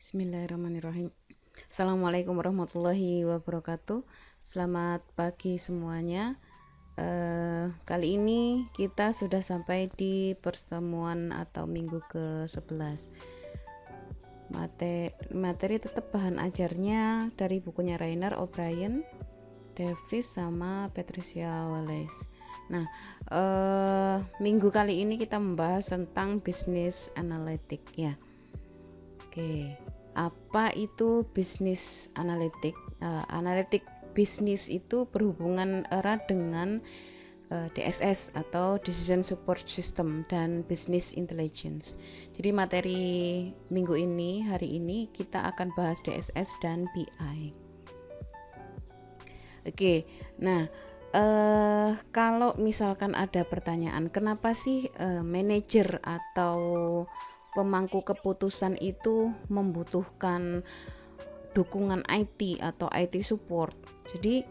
Bismillahirrahmanirrahim. Assalamualaikum warahmatullahi wabarakatuh. Selamat pagi semuanya. Kali ini kita sudah sampai di pertemuan atau minggu ke-11. Materi tetap bahan ajarnya dari bukunya Rainer O'Brien, Davis sama Patricia Wallace. Nah, minggu kali ini kita membahas tentang bisnis analitik ya. Oke, apa itu bisnis analitik? Analitik bisnis itu berhubungan erat dengan DSS atau Decision Support System dan Business Intelligence. Jadi materi minggu ini, hari ini kita akan bahas DSS dan BI. Oke, nah kalau misalkan ada pertanyaan, kenapa sih manajer atau pemangku keputusan itu membutuhkan dukungan IT atau IT support? Jadi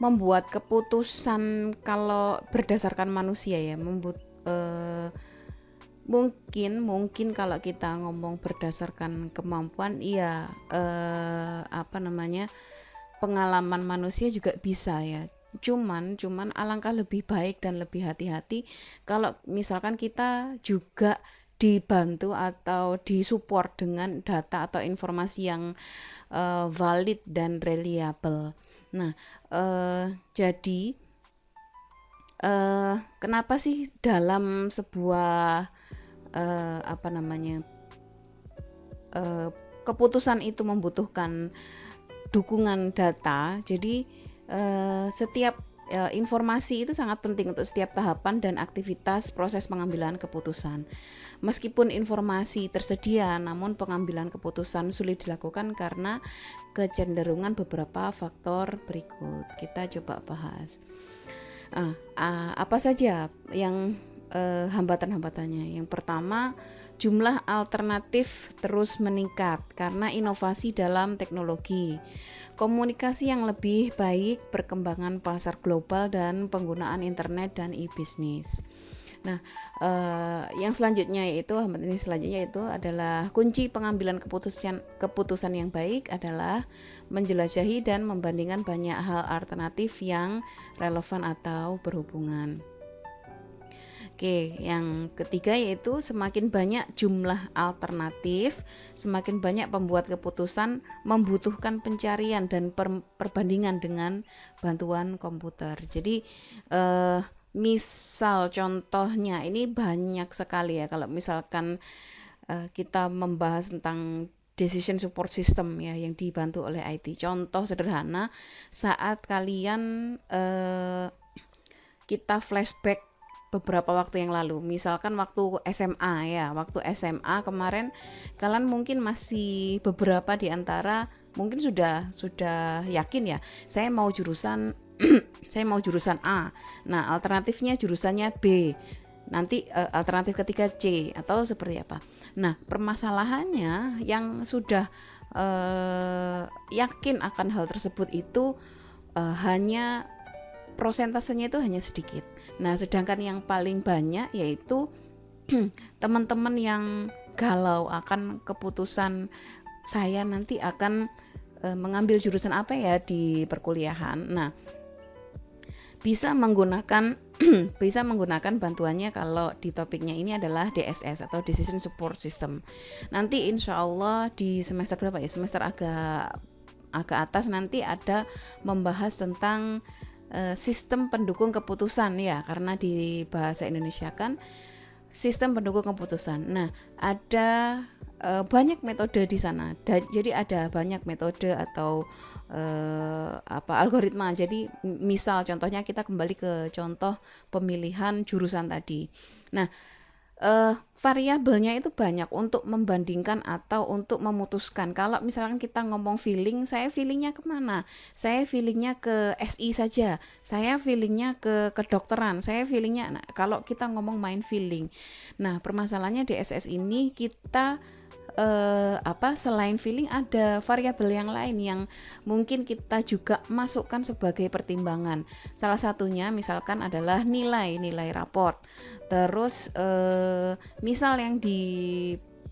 membuat keputusan kalau berdasarkan manusia ya, mungkin kalau kita ngomong berdasarkan kemampuan, iya pengalaman manusia juga bisa ya. Cuman alangkah lebih baik dan lebih hati-hati kalau misalkan kita juga dibantu atau disupport dengan data atau informasi yang valid dan reliable. Nah, jadi kenapa sih dalam sebuah keputusan itu membutuhkan dukungan data? Jadi setiap informasi itu sangat penting untuk setiap tahapan dan aktivitas proses pengambilan keputusan. Meskipun informasi tersedia, namun pengambilan keputusan sulit dilakukan karena kecenderungan beberapa faktor berikut. Kita coba bahas. Apa saja yang hambatan-hambatannya? Yang pertama, jumlah alternatif terus meningkat karena inovasi dalam teknologi, komunikasi yang lebih baik, perkembangan pasar global, dan penggunaan internet dan e-bisnis. Nah, yang selanjutnya yaitu adalah kunci pengambilan keputusan yang baik adalah menjelajahi dan membandingkan banyak hal alternatif yang relevan atau berhubungan. Oke, yang ketiga yaitu semakin banyak jumlah alternatif, semakin banyak pembuat keputusan membutuhkan pencarian dan perbandingan dengan bantuan komputer. Jadi misal contohnya ini banyak sekali ya, kalau misalkan kita membahas tentang decision support system ya yang dibantu oleh IT. Contoh sederhana, saat kalian kita flashback beberapa waktu yang lalu, misalkan waktu SMA ya, waktu SMA kemarin kalian mungkin masih beberapa di antara mungkin sudah yakin ya, saya mau jurusan saya mau jurusan A. Nah, alternatifnya jurusannya B. Nanti alternatif ketiga C atau seperti apa. Nah, permasalahannya yang sudah yakin akan hal tersebut itu hanya prosentasenya itu hanya sedikit. Nah, sedangkan yang paling banyak yaitu teman-teman yang galau akan keputusan saya nanti akan mengambil jurusan apa ya di perkuliahan. Nah, bisa menggunakan bantuannya kalau di topiknya ini adalah DSS atau Decision Support System. Nanti insya Allah di semester berapa ya? Semester agak atas nanti ada membahas tentang sistem pendukung keputusan ya, karena di bahasa Indonesia kan sistem pendukung keputusan. Nah, ada banyak metode di sana. Jadi ada banyak metode atau algoritma. Jadi misal contohnya kita kembali ke contoh pemilihan jurusan tadi. Nah, variabelnya itu banyak untuk membandingkan atau untuk memutuskan. Kalau misalkan kita ngomong feeling, saya feelingnya kemana? Saya feelingnya ke SI saja, saya feelingnya ke kedokteran, saya feelingnya. Nah, kalau kita ngomong main feeling, nah permasalahannya di SS ini kita selain feeling ada variabel yang lain yang mungkin kita juga masukkan sebagai pertimbangan. Salah satunya misalkan adalah nilai raport. Terus misal yang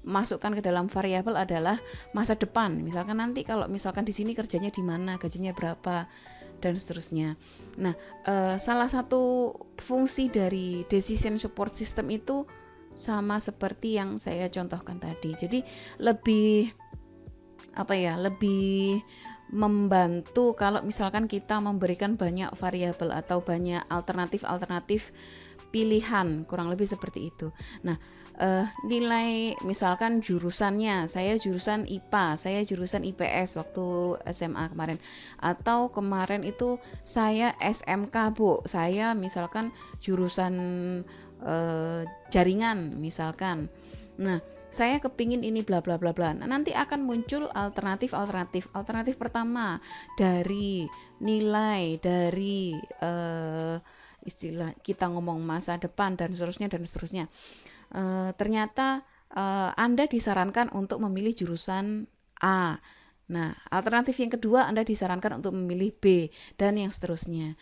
masukkan ke dalam variabel adalah masa depan. Misalkan nanti kalau misalkan di sini kerjanya di mana, gajinya berapa, dan seterusnya. Nah, salah satu fungsi dari decision support system itu sama seperti yang saya contohkan tadi. Jadi lebih lebih membantu kalau misalkan kita memberikan banyak variabel atau banyak alternatif pilihan, kurang lebih seperti itu. Nah, nilai misalkan jurusannya, saya jurusan IPA, saya jurusan IPS waktu SMA kemarin, atau kemarin itu saya SMK Bu, saya misalkan jurusan jaringan misalkan. Nah, saya kepingin ini bla bla bla bla. Nah, nanti akan muncul alternatif pertama dari nilai, dari istilah kita ngomong masa depan dan seterusnya. Ternyata Anda disarankan untuk memilih jurusan A. Nah, alternatif yang kedua Anda disarankan untuk memilih B, dan yang seterusnya.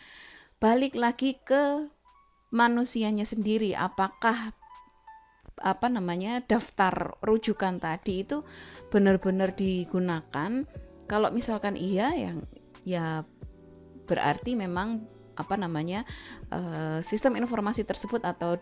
Balik lagi ke manusianya sendiri, apakah daftar rujukan tadi itu benar-benar digunakan. Kalau misalkan iya, ya berarti memang sistem informasi tersebut atau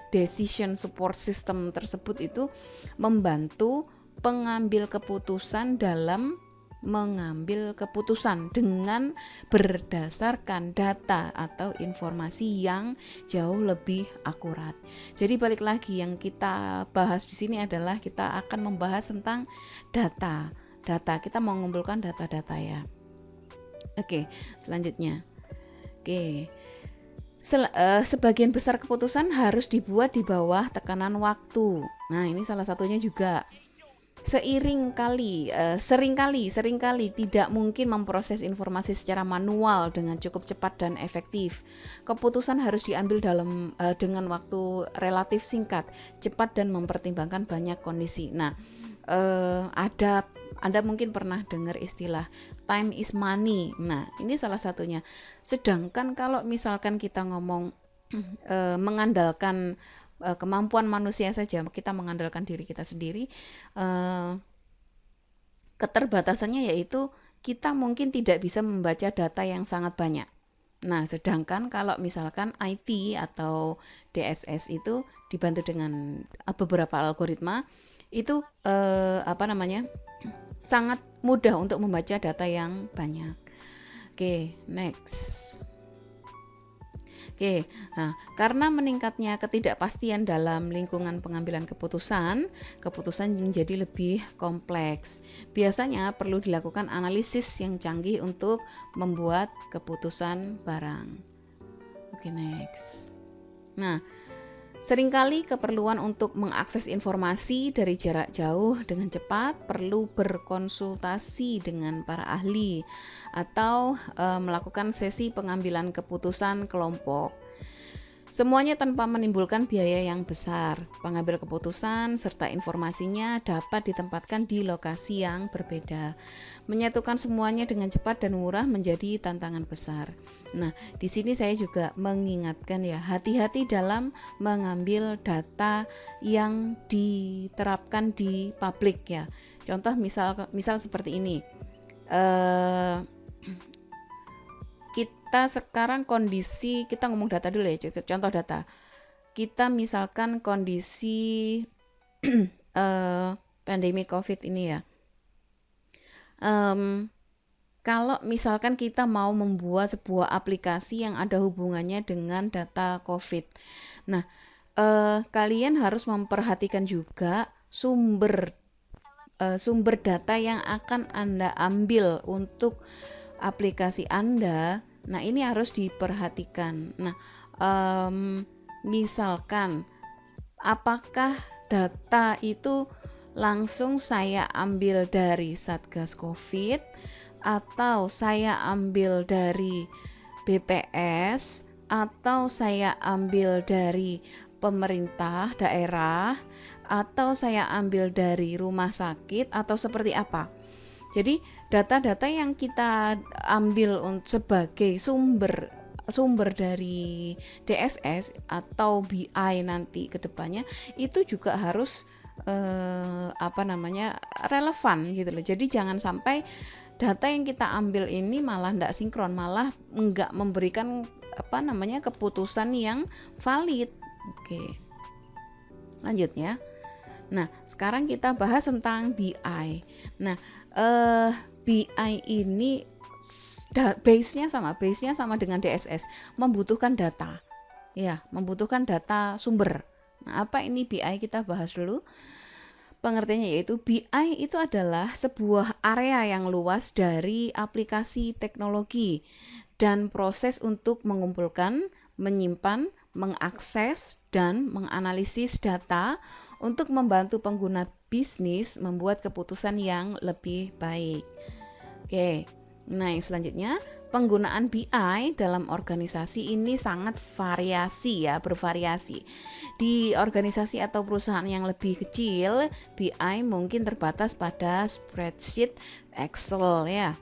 decision support system tersebut itu membantu pengambil keputusan dalam mengambil keputusan dengan berdasarkan data atau informasi yang jauh lebih akurat. Jadi balik lagi, yang kita bahas di sini adalah kita akan membahas tentang data. Kita mau mengumpulkan data-data ya. Oke, selanjutnya. Sebagian besar keputusan harus dibuat di bawah tekanan waktu. Nah, ini salah satunya juga. Seringkali tidak mungkin memproses informasi secara manual dengan cukup cepat dan efektif. Keputusan harus diambil dengan waktu relatif singkat, cepat, dan mempertimbangkan banyak kondisi. Nah, Anda mungkin pernah dengar istilah time is money. Nah, ini salah satunya. Sedangkan kalau misalkan kita ngomong mengandalkan kemampuan manusia saja, kita mengandalkan diri kita sendiri, keterbatasannya yaitu kita mungkin tidak bisa membaca data yang sangat banyak. Nah, sedangkan kalau misalkan IT atau DSS itu dibantu dengan beberapa algoritma, itu sangat mudah untuk membaca data yang banyak. Next. Nah, karena meningkatnya ketidakpastian dalam lingkungan pengambilan keputusan menjadi lebih kompleks. Biasanya perlu dilakukan analisis yang canggih untuk membuat keputusan barang. Next. Nah, seringkali keperluan untuk mengakses informasi dari jarak jauh dengan cepat perlu berkonsultasi dengan para ahli atau melakukan sesi pengambilan keputusan kelompok. Semuanya tanpa menimbulkan biaya yang besar. Pengambil keputusan serta informasinya dapat ditempatkan di lokasi yang berbeda. Menyatukan semuanya dengan cepat dan murah menjadi tantangan besar. Nah, di sini saya juga mengingatkan ya, hati-hati dalam mengambil data yang diterapkan di publik ya. Contoh misal seperti ini. Kita sekarang kondisi, kita ngomong data dulu ya, contoh data. Kita misalkan kondisi pandemi COVID ini ya. Kalau misalkan kita mau membuat sebuah aplikasi yang ada hubungannya dengan data COVID. Nah, kalian harus memperhatikan juga sumber data yang akan Anda ambil untuk aplikasi Anda. Nah, ini harus diperhatikan. Nah, misalkan apakah data itu langsung saya ambil dari Satgas Covid atau saya ambil dari BPS atau saya ambil dari pemerintah daerah atau saya ambil dari rumah sakit atau seperti apa. Jadi data-data yang kita ambil sebagai sumber dari DSS atau BI nanti ke depannya itu juga harus relevan gitu loh. Jadi jangan sampai data yang kita ambil ini malah tidak sinkron, malah nggak memberikan keputusan yang valid. Oke, lanjut ya. Nah, sekarang kita bahas tentang BI. Nah, BI ini base-nya sama dengan DSS, membutuhkan data. Ya, membutuhkan data sumber. Nah, apa ini BI? Kita bahas dulu. Pengertiannya yaitu BI itu adalah sebuah area yang luas dari aplikasi teknologi dan proses untuk mengumpulkan, menyimpan, mengakses, dan menganalisis data untuk membantu pengguna bisnis membuat keputusan yang lebih baik. Oke, nah yang selanjutnya, penggunaan BI dalam organisasi ini sangat bervariasi. Di organisasi atau perusahaan yang lebih kecil, BI mungkin terbatas pada spreadsheet, Excel ya.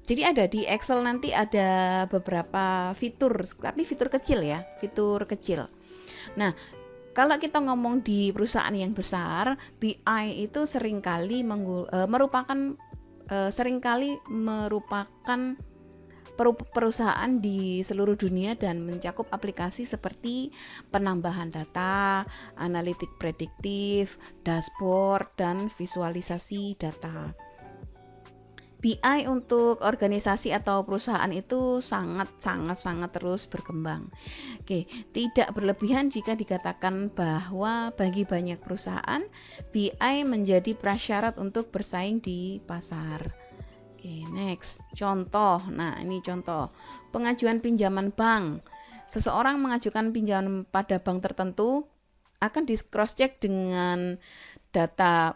Jadi ada di Excel nanti ada beberapa fitur, tapi fitur kecil ya, fitur kecil. Nah, kalau kita ngomong di perusahaan yang besar, BI itu seringkali merupakan perusahaan di seluruh dunia dan mencakup aplikasi seperti penambahan data, analitik prediktif, dashboard, dan visualisasi data. BI untuk organisasi atau perusahaan itu sangat terus berkembang. Oke, tidak berlebihan jika dikatakan bahwa bagi banyak perusahaan BI menjadi prasyarat untuk bersaing di pasar. Oke, next. Contoh. Nah, ini contoh. Pengajuan pinjaman bank. Seseorang mengajukan pinjaman pada bank tertentu akan di cross check dengan data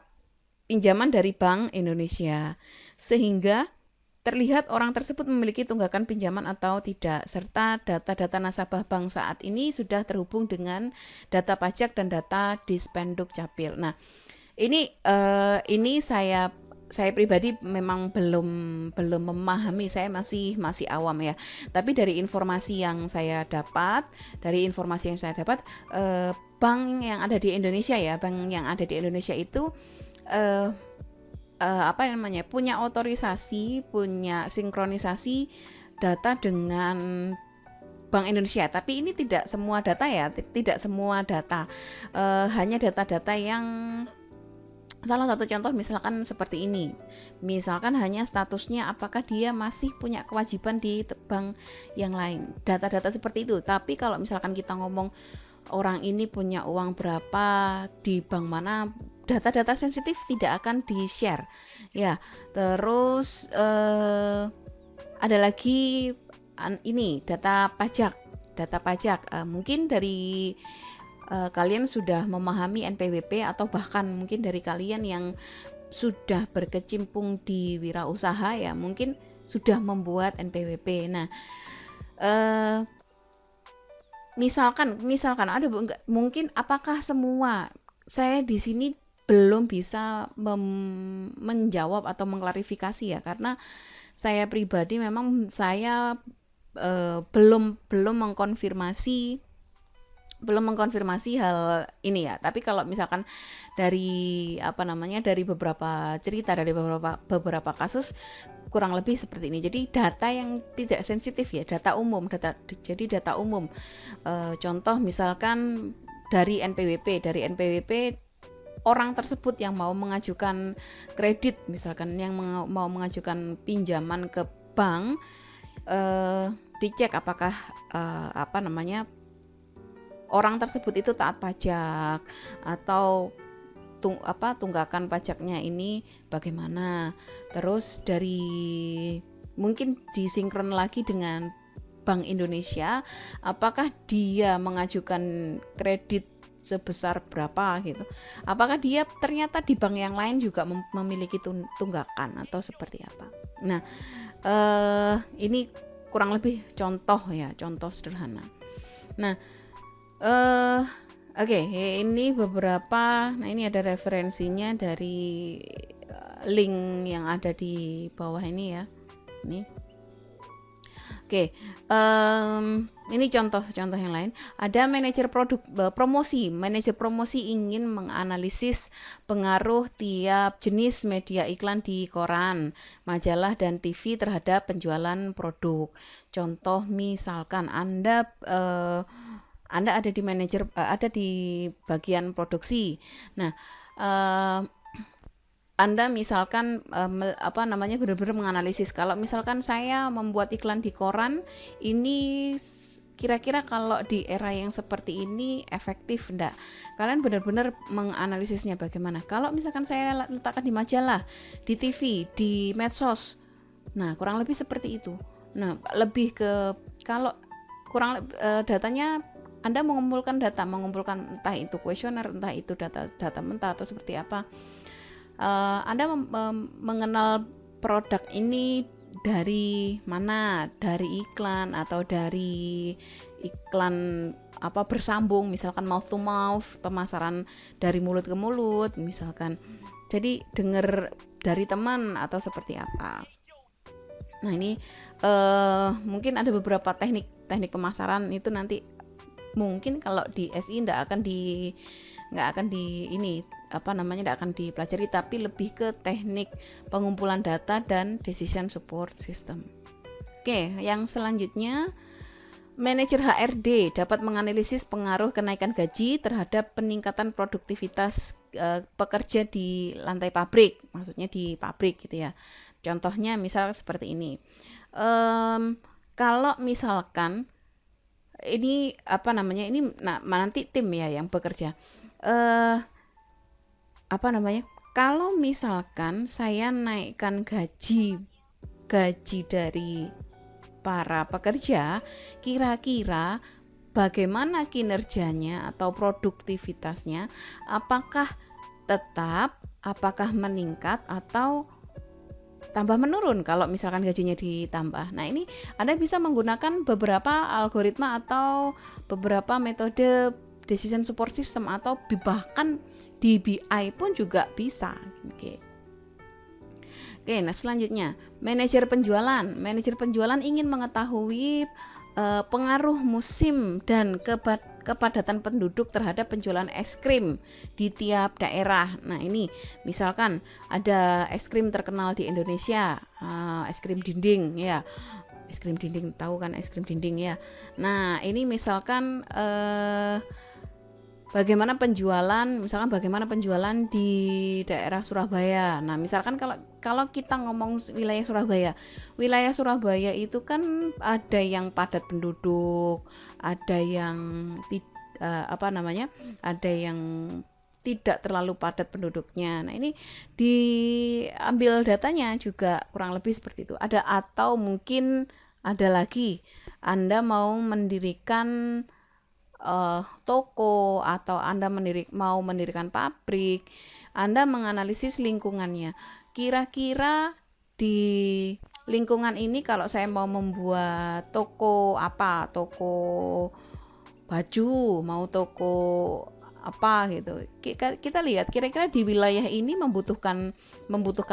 pinjaman dari Bank Indonesia, sehingga terlihat orang tersebut memiliki tunggakan pinjaman atau tidak, serta data-data nasabah bank saat ini sudah terhubung dengan data pajak dan data Dispenduk Capil. Nah, ini saya pribadi memang belum memahami, saya masih awam ya. Tapi dari informasi yang saya dapat, bank yang ada di Indonesia itu punya otorisasi, punya sinkronisasi data dengan Bank Indonesia. Tapi ini tidak semua data ya, hanya data-data yang, salah satu contoh misalkan seperti ini, misalkan hanya statusnya apakah dia masih punya kewajiban di bank yang lain, data-data seperti itu. Tapi kalau misalkan kita ngomong orang ini punya uang berapa di bank mana, data-data sensitif tidak akan di-share ya. Terus ada lagi ini data pajak. Mungkin dari kalian sudah memahami NPWP, atau bahkan mungkin dari kalian yang sudah berkecimpung di wirausaha ya, mungkin sudah membuat NPWP. Nah, misalkan ada mungkin, apakah semua, saya di sini belum bisa menjawab atau mengklarifikasi ya, karena saya pribadi memang saya belum mengkonfirmasi hal ini ya. Tapi kalau misalkan dari beberapa cerita, dari beberapa kasus, kurang lebih seperti ini. Jadi data yang tidak sensitif ya, data umum. Contoh misalkan dari NPWP, orang tersebut yang mau mengajukan kredit, misalkan yang mau mengajukan pinjaman ke bank, dicek apakah orang tersebut itu taat pajak, atau tunggakan pajaknya ini bagaimana. Terus mungkin disinkron lagi dengan Bank Indonesia, apakah dia mengajukan kredit sebesar berapa gitu, apakah dia ternyata di bank yang lain juga memiliki tunggakan atau seperti apa. Nah, ini kurang lebih contoh sederhana. Nah, oke, ini beberapa. Nah, ini ada referensinya dari link yang ada di bawah ini ya. Ini. Oke, ini contoh-contoh yang lain. Ada manajer produk promosi. Manajer promosi ingin menganalisis pengaruh tiap jenis media iklan di koran, majalah, dan TV terhadap penjualan produk. Contoh misalkan Anda ada di ada di bagian produksi. Nah, eh, anda misalkan benar-benar menganalisis, kalau misalkan saya membuat iklan di koran ini kira-kira kalau di era yang seperti ini efektif enggak? Kalian benar-benar menganalisisnya bagaimana. Kalau misalkan saya letakkan di majalah, di TV, di medsos, nah kurang lebih seperti itu. Nah lebih ke kalau datanya Anda mengumpulkan entah itu kuesioner, entah itu data mentah atau seperti apa. Anda mengenal produk ini dari mana? Dari iklan atau dari iklan bersambung, misalkan mouth to mouth, pemasaran dari mulut ke mulut misalkan. Jadi dengar dari teman atau seperti apa. Nah ini mungkin ada beberapa teknik pemasaran itu nanti mungkin kalau di SI nggak akan dipelajari, tapi lebih ke teknik pengumpulan data dan decision support system. Oke, yang selanjutnya manajer HRD dapat menganalisis pengaruh kenaikan gaji terhadap peningkatan produktivitas pekerja di lantai pabrik, maksudnya di pabrik gitu ya. Contohnya misal seperti ini. Kalau misalkan ini nanti tim ya yang bekerja. Kalau misalkan saya naikkan gaji dari para pekerja, kira-kira bagaimana kinerjanya atau produktivitasnya, apakah tetap, apakah meningkat atau tambah menurun kalau misalkan gajinya ditambah. Nah ini Anda bisa menggunakan beberapa algoritma atau beberapa metode decision support system atau bahkan di BI pun juga bisa. Oke, nah selanjutnya manajer penjualan ingin mengetahui pengaruh musim dan kepadatan penduduk terhadap penjualan es krim di tiap daerah. Nah ini misalkan ada es krim terkenal di Indonesia, es krim dinding ya, es krim dinding, tahu kan es krim dinding ya. Nah ini misalkan bagaimana penjualan di daerah Surabaya. Nah misalkan kalau kita ngomong wilayah Surabaya itu kan ada yang padat penduduk, ada yang ada yang tidak terlalu padat penduduknya. Nah ini diambil datanya juga kurang lebih seperti itu. Atau mungkin ada lagi, Anda mau mendirikan toko atau Anda mau mendirikan pabrik, Anda menganalisis lingkungannya. Kira-kira di lingkungan ini kalau saya mau membuat toko baju, mau toko apa gitu. Kita lihat kira-kira di wilayah ini membutuhkan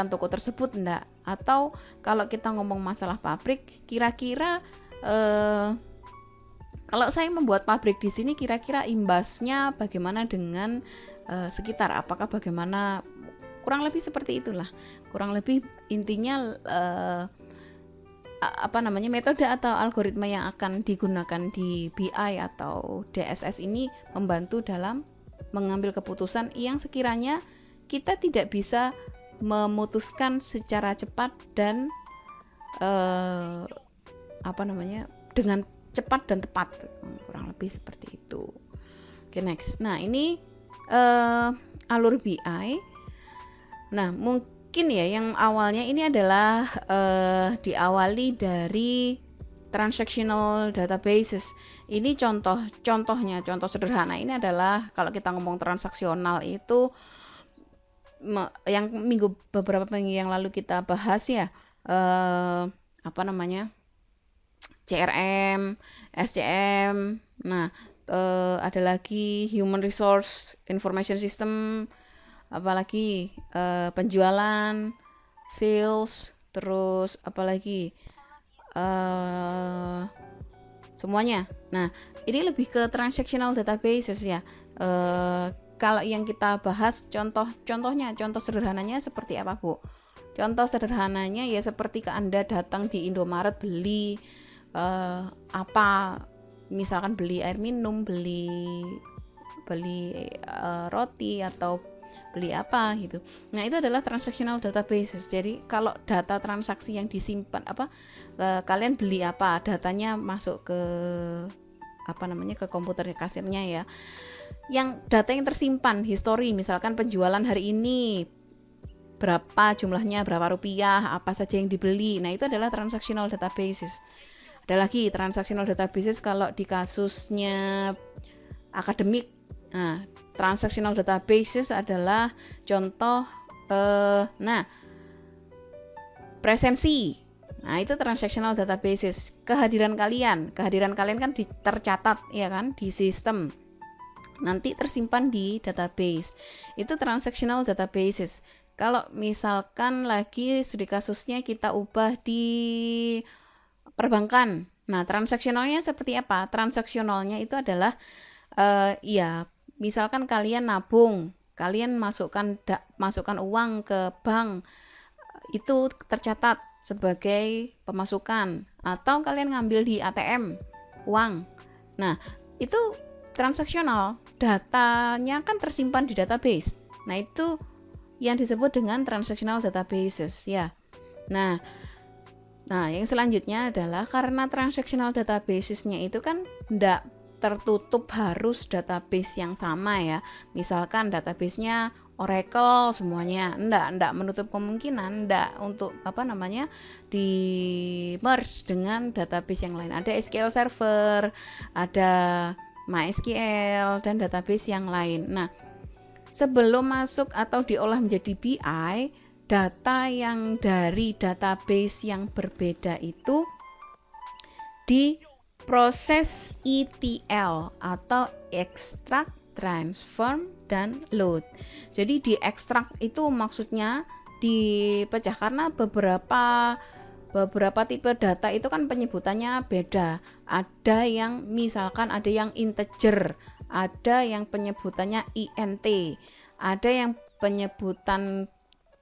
toko tersebut enggak? Atau kalau kita ngomong masalah pabrik, kira-kira kalau saya membuat pabrik di sini kira-kira imbasnya bagaimana dengan sekitar? Apakah bagaimana? Kurang lebih seperti itulah. Kurang lebih intinya metode atau algoritma yang akan digunakan di BI atau DSS ini membantu dalam mengambil keputusan yang sekiranya kita tidak bisa memutuskan secara cepat dan dengan cepat dan tepat, kurang lebih seperti itu. Oke, next. Nah ini alur BI. Nah mungkin ya yang awalnya ini adalah diawali dari transactional databases. Ini contoh sederhana ini adalah kalau kita ngomong transaksional itu yang beberapa minggu yang lalu kita bahas ya, CRM, SCM. Nah, ada lagi Human Resource Information System, apalagi penjualan, sales, terus apalagi eh, semuanya. Nah, ini lebih ke transactional databases ya. Kalau yang kita bahas contoh sederhananya seperti apa, Bu? Contoh sederhananya ya seperti Anda datang di Indomaret beli apa, misalkan beli air minum, beli roti atau beli apa gitu. Nah, itu adalah transactional databases. Jadi kalau data transaksi yang disimpan kalian beli apa, datanya masuk ke ke komputer kasirnya ya. Yang data yang tersimpan, history, misalkan penjualan hari ini berapa jumlahnya, berapa rupiah, apa saja yang dibeli. Nah, itu adalah transactional databases. Ada lagi transactional databases kalau di kasusnya akademik. Nah, transactional databases adalah contoh presensi. Nah, itu transactional databases. Kehadiran kalian kan tercatat ya kan di sistem. Nanti tersimpan di database. Itu transactional databases. Kalau misalkan lagi studi kasusnya kita ubah di perbankan. Nah, transaksionalnya seperti apa? Transaksionalnya itu adalah misalkan kalian nabung, kalian masukkan uang ke bank, itu tercatat sebagai pemasukan, atau kalian ngambil di ATM uang. Nah, itu transaksional, datanya kan tersimpan di database. Nah, itu yang disebut dengan transactional databases ya. Nah, yang selanjutnya adalah karena transactional databasesnya itu kan tidak tertutup harus database yang sama ya. Misalkan databasenya Oracle semuanya, enggak menutup kemungkinan enggak untuk di merge dengan database yang lain. Ada SQL Server, ada MySQL dan database yang lain. Nah, sebelum masuk atau diolah menjadi BI, data yang dari database yang berbeda itu diproses ETL atau extract, transform, dan load. Jadi diekstrak itu maksudnya dipecah, karena beberapa tipe data itu kan penyebutannya beda. Ada yang misalkan ada yang integer, ada yang penyebutannya int, ada yang penyebutan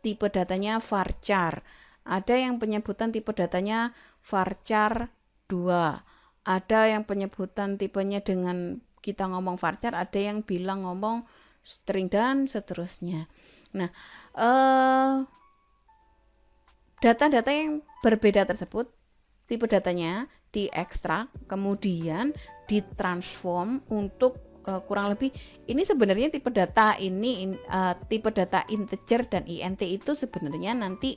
tipe datanya varchar, ada yang penyebutan tipe datanya varchar 2, ada yang penyebutan tipenya dengan kita ngomong varchar, ada yang bilang ngomong string dan seterusnya. Nah, data-data yang berbeda tersebut, tipe datanya diekstrak, kemudian ditransform untuk kurang lebih ini sebenarnya tipe data tipe data integer dan int itu sebenarnya nanti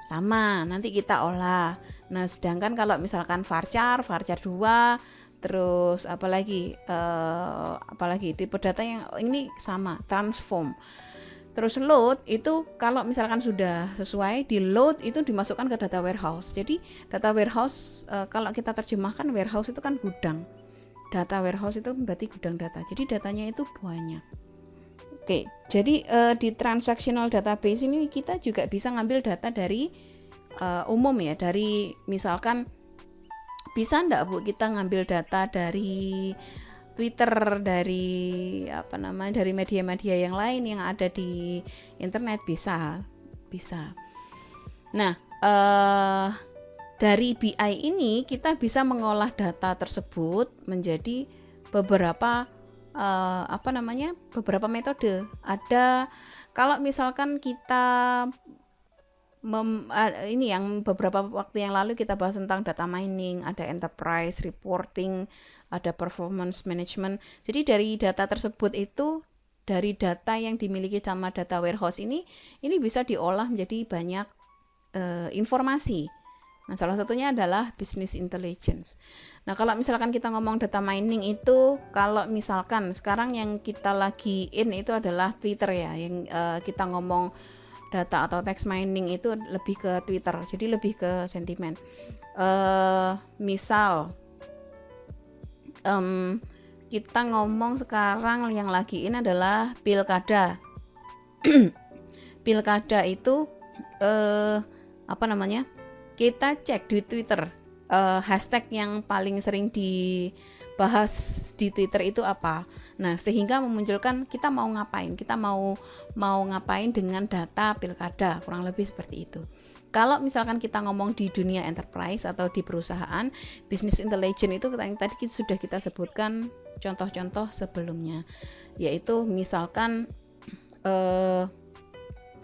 sama, nanti kita olah. Nah, sedangkan kalau misalkan varchar 2, terus apalagi tipe data yang ini sama, transform. Terus load itu kalau misalkan sudah sesuai, di load itu dimasukkan ke data warehouse. Jadi data warehouse kalau kita terjemahkan warehouse itu kan gudang. Data warehouse itu berarti gudang data. Jadi datanya itu banyak. Oke, jadi di transactional database ini kita juga bisa ngambil data dari umum ya, dari misalkan bisa enggak Bu kita ngambil data dari Twitter, dari dari media-media yang lain yang ada di internet, bisa. Nah, dari BI ini kita bisa mengolah data tersebut menjadi beberapa beberapa metode. Ada kalau misalkan kita ini yang beberapa waktu yang lalu kita bahas tentang data mining, ada enterprise reporting, ada performance management. Jadi dari data tersebut itu, dari data yang dimiliki sama data warehouse ini bisa diolah menjadi banyak informasi. Nah, salah satunya adalah business intelligence. Nah, kalau misalkan kita ngomong data mining itu, kalau misalkan sekarang yang kita lagi itu adalah Twitter ya, yang kita ngomong data atau text mining itu lebih ke Twitter, jadi lebih ke sentimen. Misal kita ngomong sekarang yang lagi adalah pilkada. Pilkada itu kita cek di Twitter hashtag yang paling sering dibahas di Twitter itu apa. Nah, sehingga memunculkan kita mau ngapain, kita mau ngapain dengan data pilkada, kurang lebih seperti itu. Kalau misalkan kita ngomong di dunia enterprise atau di perusahaan, business intelligence itu tadi sudah kita sebutkan contoh-contoh sebelumnya, yaitu misalkan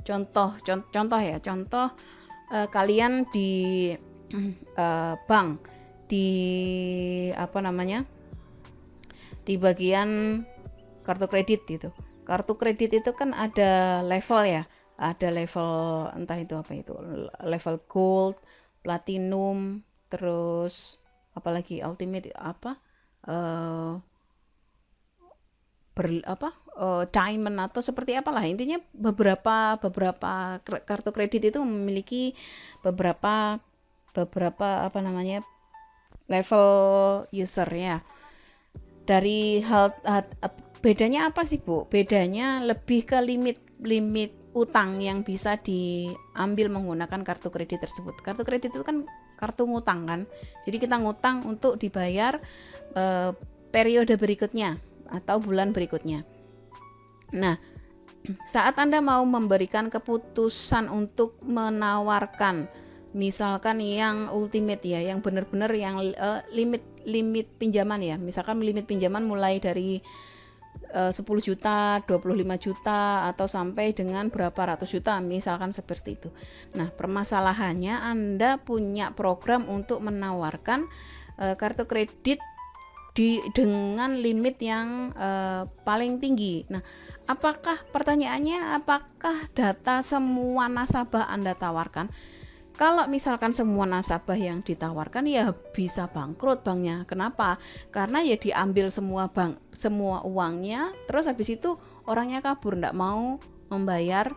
contoh kalian di bank, di di bagian kartu kredit gitu. Kartu kredit itu kan ada level ya, ada level entah itu apa itu, level gold, platinum, terus apalagi ultimate diamond atau seperti apalah, intinya beberapa kartu kredit itu memiliki beberapa level user ya. Dari bedanya apa sih Bu? Bedanya lebih ke limit utang yang bisa diambil menggunakan kartu kredit tersebut. Kartu kredit itu kan kartu ngutang kan, jadi kita ngutang untuk dibayar periode berikutnya atau bulan berikutnya. Nah, saat Anda mau memberikan keputusan untuk menawarkan misalkan yang ultimate ya, yang benar-benar yang limit pinjaman ya, misalkan limit pinjaman mulai dari 10 juta, 25 juta atau sampai dengan berapa ratus juta misalkan seperti itu. Nah, permasalahannya Anda punya program untuk menawarkan kartu kredit dengan limit yang paling tinggi. Nah, pertanyaannya apakah data semua nasabah Anda tawarkan? Kalau misalkan semua nasabah yang ditawarkan ya bisa bangkrut banknya. Kenapa? Karena ya diambil semua uangnya, terus habis itu orangnya kabur, enggak mau membayar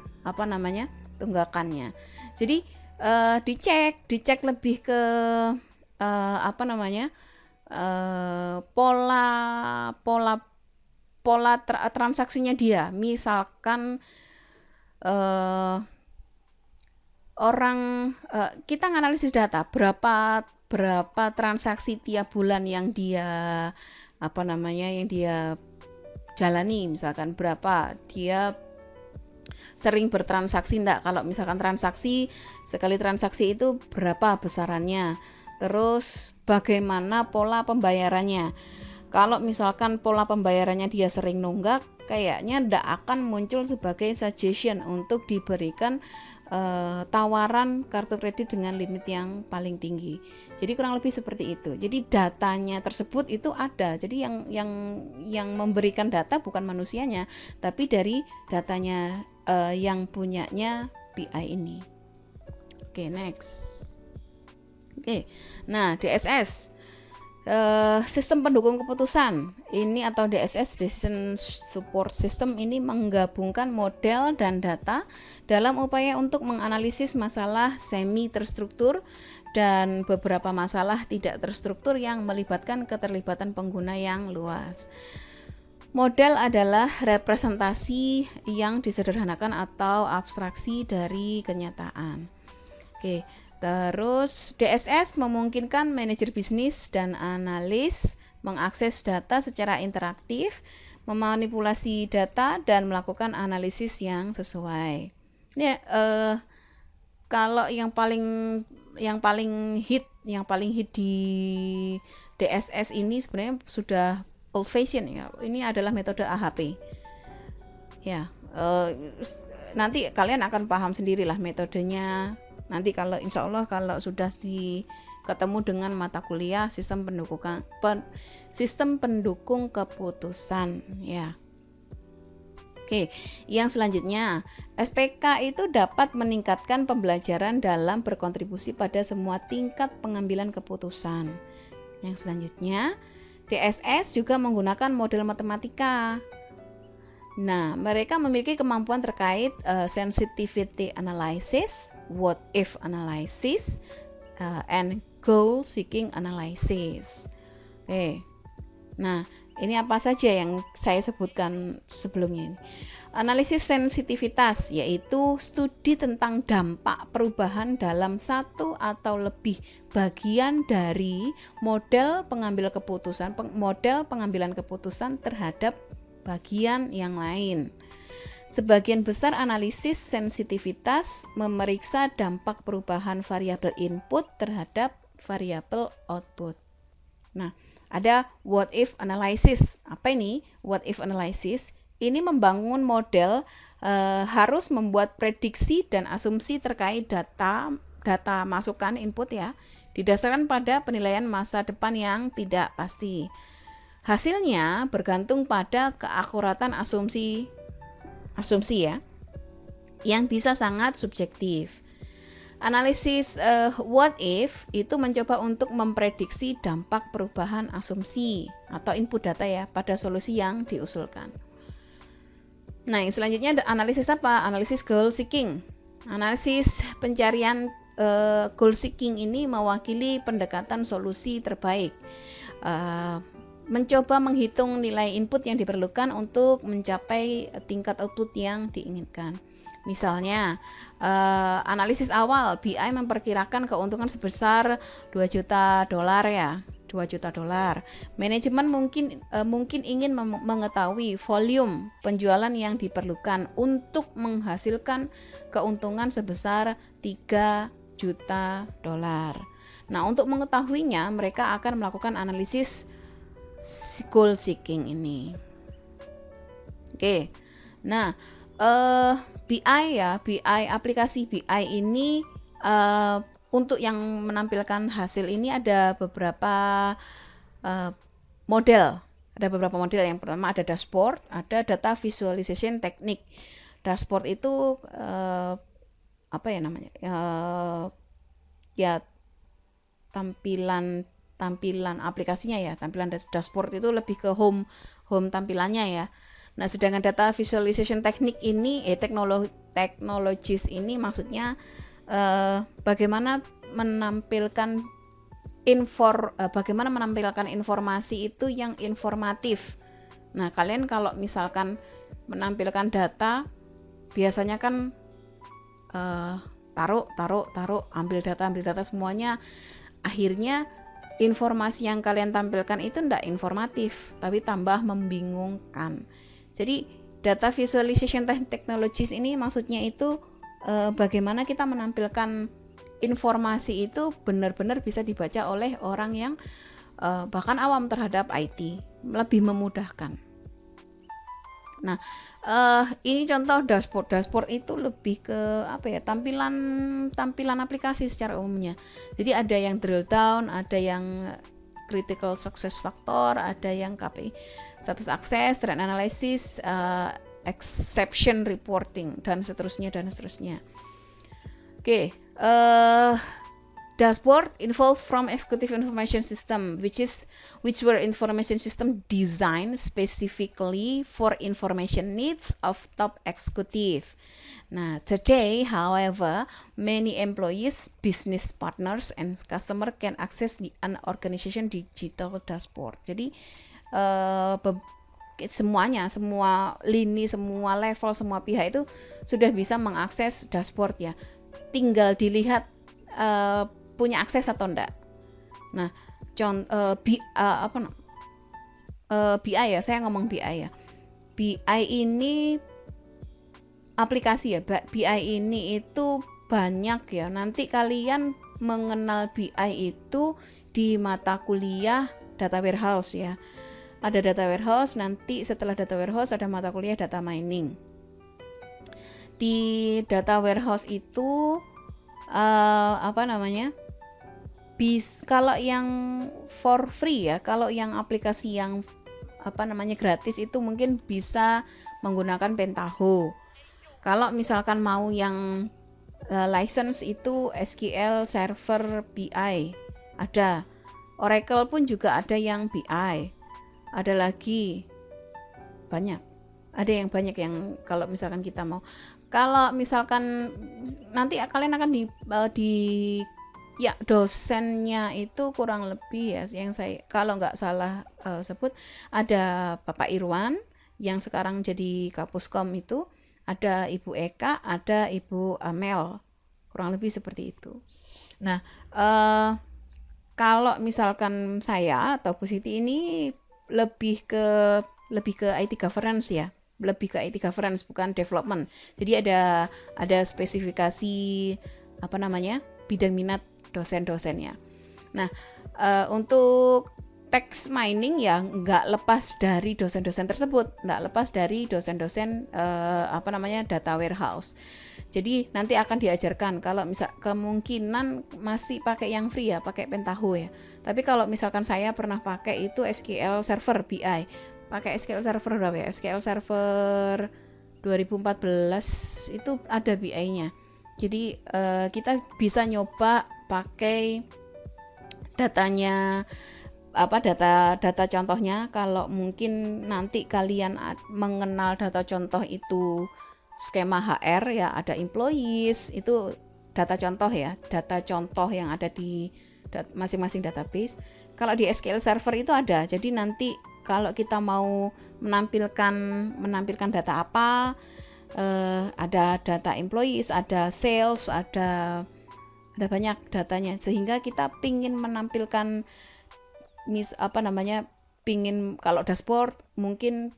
tunggakannya. Jadi dicek lebih ke pola transaksinya dia. Misalkan kita nganalisis data berapa transaksi tiap bulan yang dia jalani, misalkan berapa dia sering bertransaksi enggak. Kalau misalkan sekali transaksi itu berapa besarannya, terus bagaimana pola pembayarannya. Kalau misalkan pola pembayarannya dia sering nunggak, kayaknya enggak akan muncul sebagai suggestion untuk diberikan tawaran kartu kredit dengan limit yang paling tinggi. Jadi kurang lebih seperti itu. Jadi datanya tersebut itu ada. Jadi yang memberikan data bukan manusianya, tapi dari datanya yang punyanya BI ini. Oke, next. Oke. Nah, DSS, sistem pendukung keputusan ini atau DSS, Decision Support System, ini menggabungkan model dan data dalam upaya untuk menganalisis masalah semi terstruktur dan beberapa masalah tidak terstruktur yang melibatkan keterlibatan pengguna yang luas. Model adalah representasi yang disederhanakan atau abstraksi dari kenyataan. Oke. Terus DSS memungkinkan manajer bisnis dan analis mengakses data secara interaktif, memanipulasi data dan melakukan analisis yang sesuai. Ini kalau yang paling hit di DSS ini sebenarnya sudah old fashion ya. Ini adalah metode AHP. Ya, nanti kalian akan paham sendirilah metodenya. Nanti kalau insya Allah kalau sudah ketemu dengan mata kuliah sistem pendukung keputusan ya. Oke, yang selanjutnya, SPK itu dapat meningkatkan pembelajaran dalam berkontribusi pada semua tingkat pengambilan keputusan. Yang selanjutnya, DSS juga menggunakan model matematika. Nah, mereka memiliki kemampuan terkait sensitivity analysis, what if analysis, and goal seeking analysis. Oke. Nah, Ini apa saja yang saya sebutkan sebelumnya ini. Analisis sensitivitas yaitu studi tentang dampak perubahan dalam satu atau lebih bagian dari model pengambilan keputusan terhadap bagian yang lain. Sebagian besar analisis sensitivitas memeriksa dampak perubahan variabel input terhadap variabel output. Nah, ada what if analysis. Apa ini what if analysis? Ini membangun model, harus membuat prediksi dan asumsi terkait data masukan input ya, didasarkan pada penilaian masa depan yang tidak pasti. Hasilnya bergantung pada keakuratan asumsi ya, yang bisa sangat subjektif. Analisis what if itu mencoba untuk memprediksi dampak perubahan asumsi atau input data ya pada solusi yang diusulkan. Nah, yang selanjutnya ada analisis apa? Analisis goal seeking. Analisis pencarian goal seeking ini mewakili pendekatan solusi terbaik. Mencoba menghitung nilai input yang diperlukan untuk mencapai tingkat output yang diinginkan. Misalnya, analisis awal BI memperkirakan keuntungan sebesar $2 juta ya. $2 juta. Manajemen mungkin ingin mengetahui volume penjualan yang diperlukan untuk menghasilkan keuntungan sebesar $3 juta. Nah, untuk mengetahuinya mereka akan melakukan analisis goal seeking ini. Oke. Nah, aplikasi BI ini untuk yang menampilkan hasil ini ada beberapa model. Yang pertama ada dashboard, ada data visualization technique. Dashboard itu tampilan aplikasinya ya. Tampilan dashboard itu lebih ke home tampilannya ya. Nah, sedangkan data visualization technique ini teknologis ini maksudnya bagaimana menampilkan informasi itu yang informatif. Nah, kalian kalau misalkan menampilkan data biasanya kan taruh, ambil data semuanya, akhirnya informasi yang kalian tampilkan itu tidak informatif, tapi tambah membingungkan. Jadi data visualization technologies ini maksudnya itu bagaimana kita menampilkan informasi itu benar-benar bisa dibaca oleh orang yang bahkan awam terhadap IT, lebih memudahkan. Nah, ini contoh dashboard. Dashboard itu lebih ke tampilan aplikasi secara umumnya. Jadi ada yang drill down, ada yang critical success factor, ada yang KPI status access, trend analysis, exception reporting dan seterusnya. Oke, dashboard involved from executive information system, which were information system designed specifically for information needs of top executive. Nah, today, however, many employees, business partners, and customer can access an organization digital dashboard. Jadi semuanya, semua lini, semua level, semua pihak itu sudah bisa mengakses dashboard ya. Tinggal dilihat punya akses atau enggak. Nah, BI ya, saya ngomong BI ya. BI ini aplikasi ya, BI ini itu banyak ya. Nanti kalian mengenal BI itu di mata kuliah data warehouse ya. Ada data warehouse, nanti setelah data warehouse ada mata kuliah data mining. Di data warehouse itu kalau yang for free ya, kalau yang aplikasi yang gratis itu mungkin bisa menggunakan Pentaho. Kalau misalkan mau yang license itu SQL Server BI ada, Oracle pun juga ada yang BI, ada lagi banyak, ada yang banyak yang kalau misalkan kita mau, kalau misalkan nanti kalian akan Ya, dosennya itu kurang lebih ya, yang saya kalau nggak salah sebut, ada Bapak Irwan yang sekarang jadi Kapuskom itu, ada Ibu Eka, ada Ibu Amel, kurang lebih seperti itu. Nah, eh, kalau misalkan saya atau Bu Siti ini lebih ke IT governance ya, lebih ke IT governance bukan development. Jadi ada spesifikasi apa namanya bidang minat dosen-dosennya. Nah, untuk text mining ya nggak lepas dari dosen-dosen tersebut, nggak lepas dari dosen-dosen apa namanya data warehouse. Jadi nanti akan diajarkan kalau misal kemungkinan masih pakai yang free ya, pakai Pentaho ya. Tapi kalau misalkan saya pernah pakai itu SQL Server BI, pakai SQL Server berapa ya? SQL Server 2014 itu ada BI-nya. Jadi kita bisa nyoba pakai datanya data contohnya. Kalau mungkin nanti kalian mengenal data contoh itu skema HR ya, ada employees itu data contoh ya, data contoh yang ada di masing-masing database. Kalau di SQL Server itu ada, jadi nanti kalau kita mau menampilkan data apa, ada data employees, ada sales, ada banyak datanya, sehingga kita pingin menampilkan pingin kalau dashboard mungkin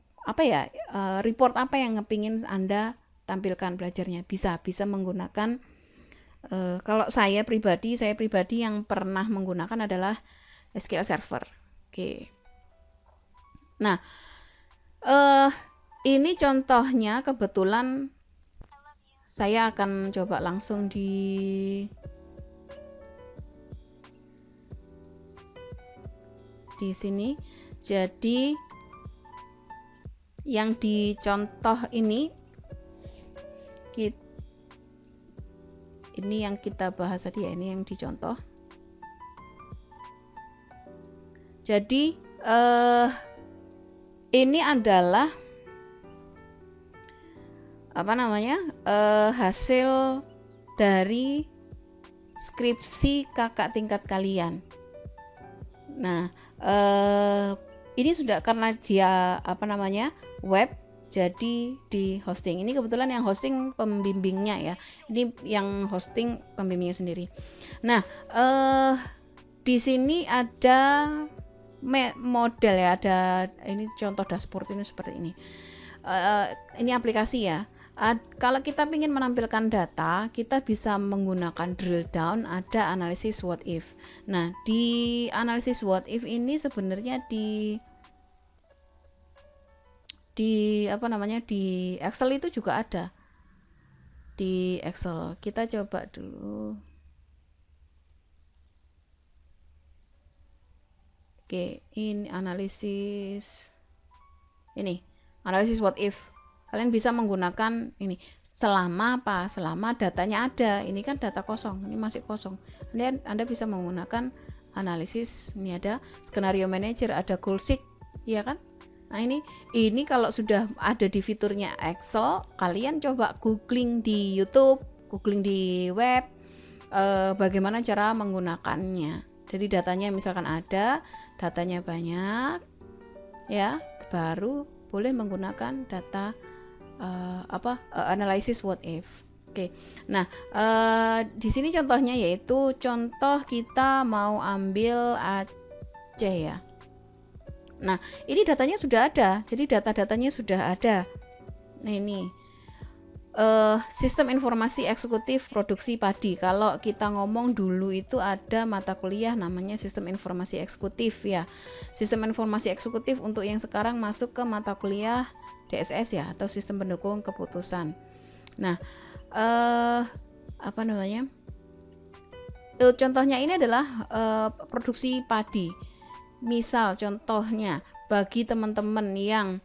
report apa yang pingin Anda tampilkan belajarnya, bisa menggunakan kalau saya pribadi yang pernah menggunakan adalah SQL Server. Oke. Nah, ini contohnya kebetulan saya akan coba langsung di sini. Jadi yang dicontoh ini yang kita bahas tadi ya, ini yang dicontoh. Jadi ini adalah hasil dari skripsi kakak tingkat kalian. Nah, ini sudah karena dia web, jadi di hosting. Ini kebetulan yang hosting pembimbingnya ya. Ini yang hosting pembimbingnya sendiri. Nah, di sini ada model ya, ada ini contoh dashboard ini seperti ini. Ini aplikasi ya. Kalau kita ingin menampilkan data, kita bisa menggunakan drill down, ada analisis what if. Nah, di analisis what if ini sebenarnya di Excel itu juga ada. Di Excel kita coba dulu. Oke, ini analisis what if. Kalian bisa menggunakan ini selama datanya ada. Ini kan data kosong, ini masih kosong. Anda bisa menggunakan analisis. Ini ada skenario manager, ada goal sheet, ya kan? Nah, ini kalau sudah ada di fiturnya Excel, kalian coba googling di YouTube, googling di web, bagaimana cara menggunakannya. Jadi datanya misalkan ada, datanya banyak, ya, baru boleh menggunakan data analysis what if. Oke. Nah, di sini contohnya yaitu contoh kita mau ambil Aceh ya. Nah, ini datanya sudah ada. Jadi data-datanya sudah ada. Nah, ini sistem informasi eksekutif produksi padi. Kalau kita ngomong dulu itu ada mata kuliah namanya sistem informasi eksekutif ya. Sistem informasi eksekutif untuk yang sekarang masuk ke mata kuliah DSS ya, atau sistem pendukung keputusan. Nah, contohnya ini adalah produksi padi. Misal contohnya bagi teman-teman yang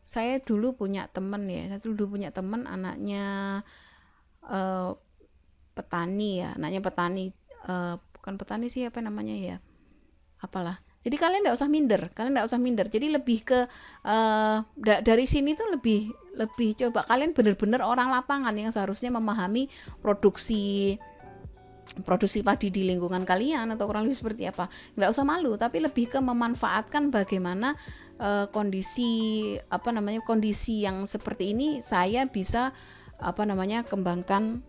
saya dulu punya teman anaknya petani ya, bukan petani sih, apalah. Jadi kalian tidak usah minder. Jadi lebih ke dari sini tuh lebih coba kalian benar-benar orang lapangan yang seharusnya memahami produksi produksi padi di lingkungan kalian atau kurang lebih seperti apa. Nggak usah malu, tapi lebih ke memanfaatkan bagaimana kondisi yang seperti ini saya bisa kembangkan,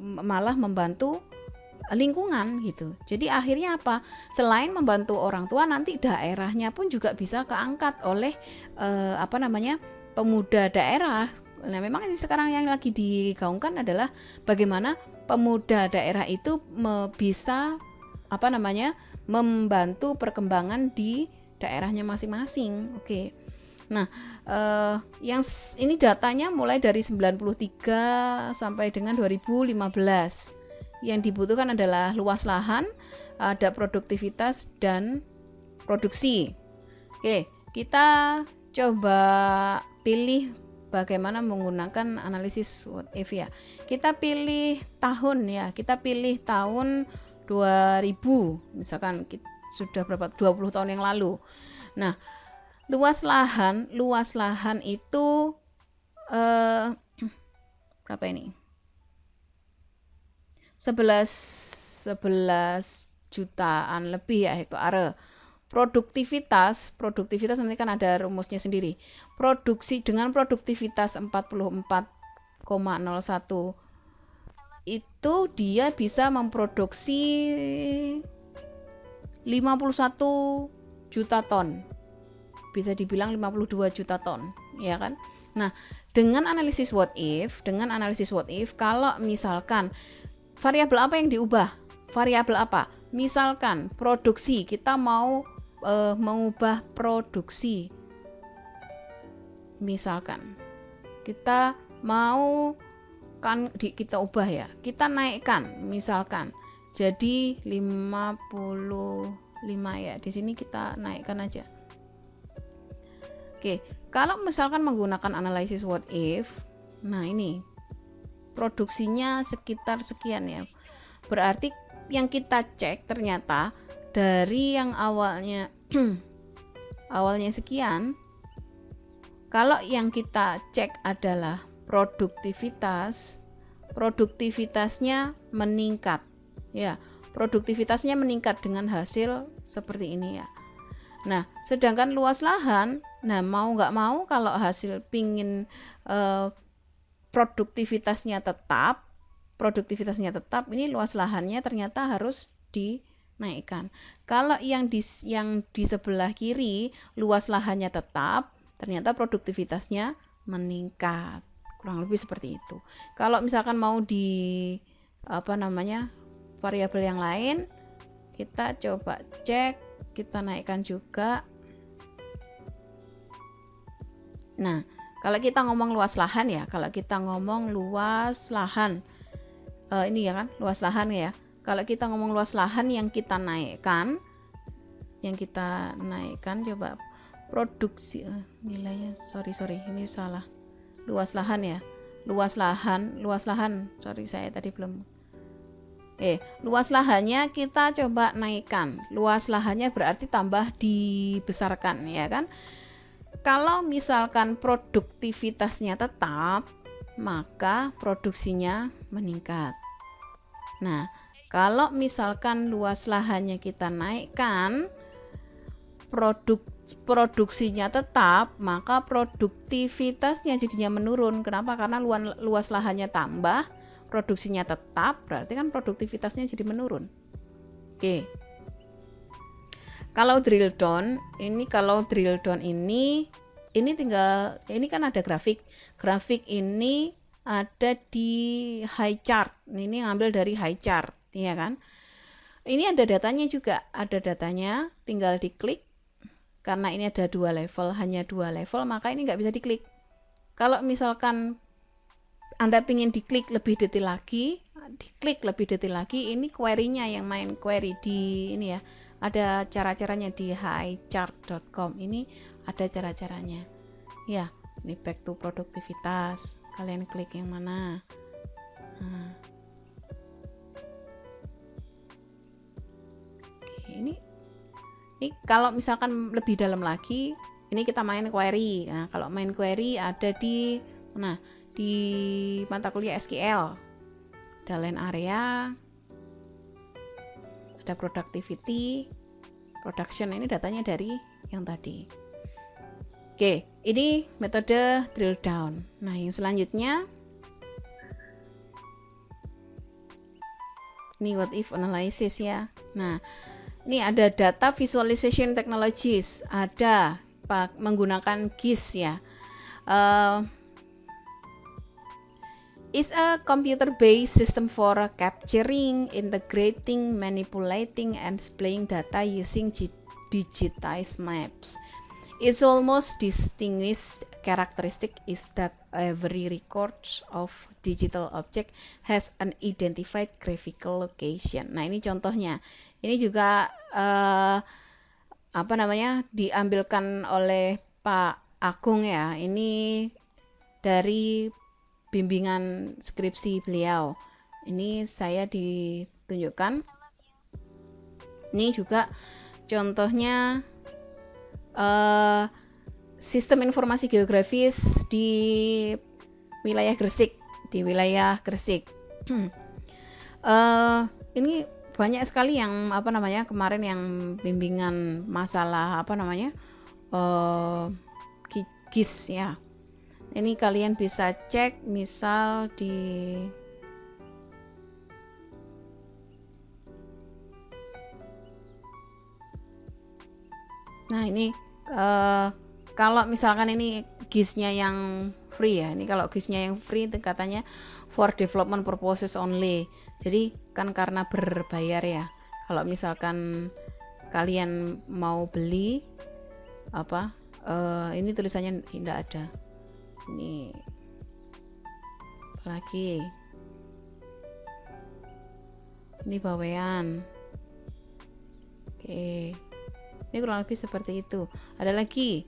malah membantu lingkungan gitu. Jadi akhirnya apa? Selain membantu orang tua, nanti daerahnya pun juga bisa keangkat oleh pemuda daerah. Nah, memang sekarang yang lagi digaungkan adalah bagaimana pemuda daerah itu bisa membantu perkembangan di daerahnya masing-masing. Oke. Nah, yang ini datanya mulai dari 93 sampai dengan 2015. Yang dibutuhkan adalah luas lahan, ada produktivitas dan produksi. Oke, kita coba pilih bagaimana menggunakan analisis what if ya. Kita pilih tahun ya, kita pilih tahun 2000, misalkan sudah berapa 20 tahun yang lalu. Nah, luas lahan itu berapa ini? 11 jutaan lebih ya hektare. Produktivitas nanti kan ada rumusnya sendiri. Dengan produktivitas 44,01 itu dia bisa memproduksi 51 juta ton. Bisa dibilang 52 juta ton, ya kan? Nah, dengan analisis what if, kalau misalkan variabel apa yang diubah? Variabel apa? Misalkan produksi, kita mau mengubah produksi. Misalkan kita mau kita ubah ya, kita naikkan misalkan jadi 55 ya. Di sini kita naikkan aja. Oke, kalau misalkan menggunakan analisis what if, nah ini produksinya sekitar sekian ya. Berarti yang kita cek ternyata dari yang awalnya sekian, kalau yang kita cek adalah produktivitasnya meningkat ya. Produktivitasnya meningkat dengan hasil seperti ini ya. Nah, sedangkan luas lahan, nah mau nggak mau kalau hasil pingin produktivitasnya tetap, ini luas lahannya ternyata harus dinaikkan. Kalau yang di sebelah kiri luas lahannya tetap, ternyata produktivitasnya meningkat. Kurang lebih seperti itu. Kalau misalkan mau di variabel yang lain, kita coba cek, kita naikkan juga. Nah, kalau kita ngomong luas lahan ya, ini ya kan, luas lahan ya. Kalau kita ngomong luas lahan yang kita naikkan coba produksi nilainya, sorry ini salah. Luas lahan ya. Luas lahan, sorry saya tadi belum. Luas lahannya kita coba naikkan. Luas lahannya berarti tambah dibesarkan ya kan. Kalau misalkan produktivitasnya tetap, maka produksinya meningkat. Nah, kalau misalkan luas lahannya kita naikkan, produksinya tetap, maka produktivitasnya jadinya menurun. Kenapa? Karena luas lahannya tambah, produksinya tetap, berarti kan produktivitasnya jadi menurun. Oke. Kalau drill down ini kan ada grafik. Grafik ini ada di high chart. Ini ngambil dari high chart, ya kan? Ini ada datanya juga, tinggal diklik. Karena ini ada hanya dua level, maka ini nggak bisa diklik. Kalau misalkan Anda ingin diklik lebih detail lagi, ini query-nya yang main query di ini ya. Ada cara-caranya di highchart.com. Ini ada cara-caranya. Ya, ini back to produktivitas. Kalian klik yang mana? Nah. Oke, ini kalau misalkan lebih dalam lagi, ini kita main query. Nah, kalau main query ada di mata kuliah SQL. Ada line area. ada productivity, production, ini datanya dari yang tadi. Oke, ini metode drill down. Nah, yang selanjutnya ini what if analysis ya. Nah, ini ada data visualization technologies, ada menggunakan GIS ya. Is a computer-based system for capturing, integrating, manipulating, and displaying data using digitized maps. Its almost distinguished characteristic is that every record of digital object has an identified graphical location. Nah, ini contohnya. Ini juga diambilkan oleh Pak Agung ya. Ini dari bimbingan skripsi beliau. Ini saya ditunjukkan. Ini juga contohnya sistem informasi geografis di wilayah Gresik. Ini banyak sekali yang kemarin yang bimbingan masalah GIS ya. Ini kalian bisa cek misal di ini kalau misalkan ini GIS-nya yang free ya. Ini kalau GIS-nya yang free itu katanya for development purposes only. Jadi kan karena berbayar ya. Kalau misalkan kalian mau beli ini tulisannya tidak ada. Ini lagi ini bawean. Oke, ini kurang lebih seperti itu. Ada lagi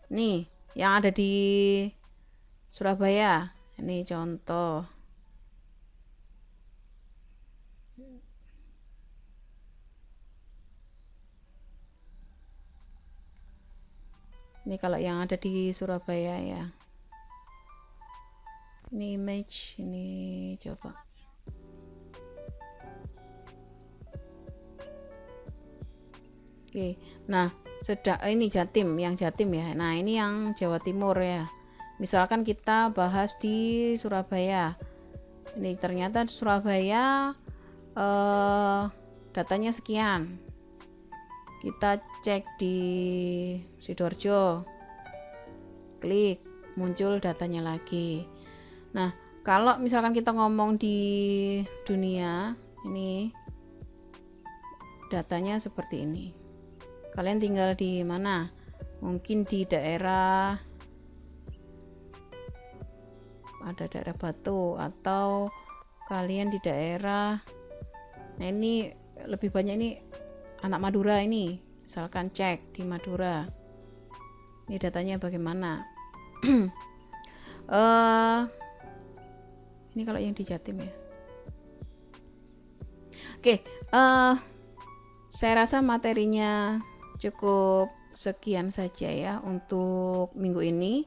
nih yang ada di Surabaya. Ini contoh. Ini kalau yang ada di Surabaya ya. Ini image, ini coba. Oke, nah ini Jatim ya. Nah ini yang Jawa Timur ya. Misalkan kita bahas di Surabaya. Ini ternyata Surabaya datanya sekian. Kita cek di Sidoarjo, klik, muncul datanya lagi. Nah, kalau misalkan kita ngomong di dunia, ini datanya seperti ini. Kalian tinggal di mana? Mungkin di daerah, ada daerah Batu, atau kalian di daerah, nah ini lebih banyak ini anak Madura ini, misalkan cek di Madura, ini datanya bagaimana? Ini kalau yang di Jatim ya. Oke, saya rasa materinya cukup sekian saja ya untuk minggu ini.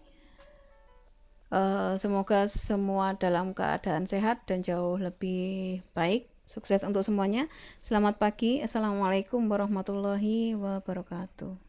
Semoga semua dalam keadaan sehat dan jauh lebih baik. Sukses untuk semuanya. Selamat pagi. Assalamualaikum warahmatullahi wabarakatuh.